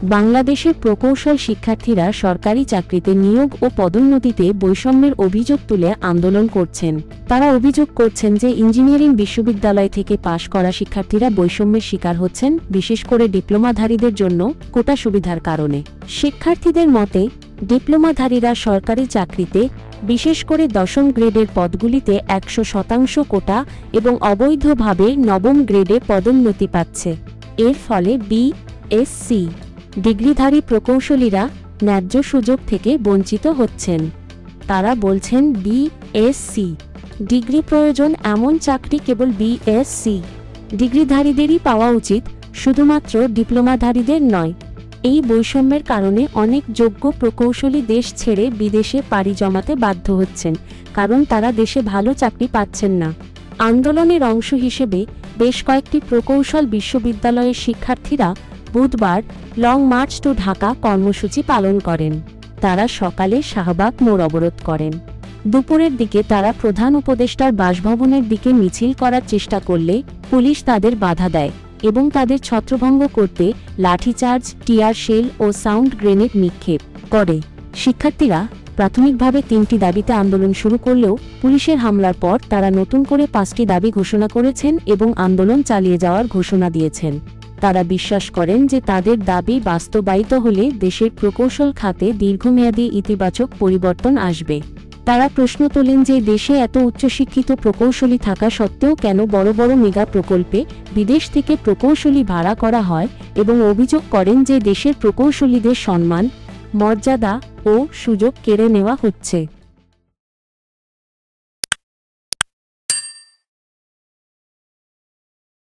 বাংলাদেশের প্রকৌশল শিক্ষার্থীরা সরকারি চাকরিতে নিয়োগ ও পদোন্নতিতে বৈষম্যের অভিযোগ তুলে আন্দোলন করছেন। তারা অভিযোগ করছেন যে ইঞ্জিনিয়ারিং বিশ্ববিদ্যালয় থেকে পাশ করা শিক্ষার্থীরা বৈষম্যের শিকার হচ্ছেন, বিশেষ করে ডিপ্লোমাধারীদের জন্য কোটা সুবিধার কারণে। শিক্ষার্থীদের মতে, ডিপ্লোমাধারীরা সরকারি চাকরিতে, বিশেষ করে 10ম গ্রেডের পদগুলিতে 100% কোটা এবং অবৈধভাবে 9ম গ্রেডে পদোন্নতি পাচ্ছে। এর ফলে বিএসসি ডিগ্রিধারী প্রকৌশলীরা ন্যায্য সুযোগ থেকে বঞ্চিত হচ্ছেন। তারা বলছেন, বিএসসি ডিগ্রি প্রয়োজন এমন চাকরি কেবল বিএসসি ডিগ্রিধারীদেরই পাওয়া উচিত, শুধুমাত্র ডিপ্লোমাধারীদের নয়। এই বৈষম্যের কারণে অনেক যোগ্য প্রকৌশলী দেশ ছেড়ে বিদেশে পাড়ি জমাতে বাধ্য হচ্ছেন, কারণ তারা দেশে ভালো চাকরি পাচ্ছেন না। আন্দোলনের অংশ হিসেবে বেশ কয়েকটি প্রকৌশল বিশ্ববিদ্যালয়ের শিক্ষার্থীরা বুধবার লং মার্চ টু ঢাকা কর্মসূচি পালন করেন। তারা সকালে শাহবাগ মোড় অবরোধ করেন। দুপুরের দিকে তারা প্রধান উপদেষ্টার বাসভবনের দিকে মিছিল করার চেষ্টা করলে পুলিশ তাদের বাধা দেয় এবং তাদের ছত্রভঙ্গ করতে লাঠিচার্জ, টিয়ার শেল ও সাউন্ড গ্রেনেড নিক্ষেপ করে। শিক্ষার্থীরা প্রাথমিকভাবে 3টি দাবিতে আন্দোলন শুরু করলেও পুলিশের হামলার পর তারা নতুন করে 5টি দাবি ঘোষণা করেছেন এবং আন্দোলন চালিয়ে যাওয়ার ঘোষণা দিয়েছেন। তারা বিশ্বাস করেন যে তাদের দাবি বাস্তবায়িত হলে দেশের প্রকৌশল খাতে দীর্ঘমেয়াদী ইতিবাচক পরিবর্তন আসবে। তারা প্রশ্ন তোলেন যে দেশে এত উচ্চশিক্ষিত প্রকৌশলী থাকা সত্ত্বেও কেন বড় বড় মেগা প্রকল্পে বিদেশ থেকে প্রকৌশলী ভাড়া করা হয় এবং অভিযোগ করেন যে দেশের প্রকৌশলীদের সম্মান, মর্যাদা ও সুযোগ কেড়ে নেওয়া হচ্ছে।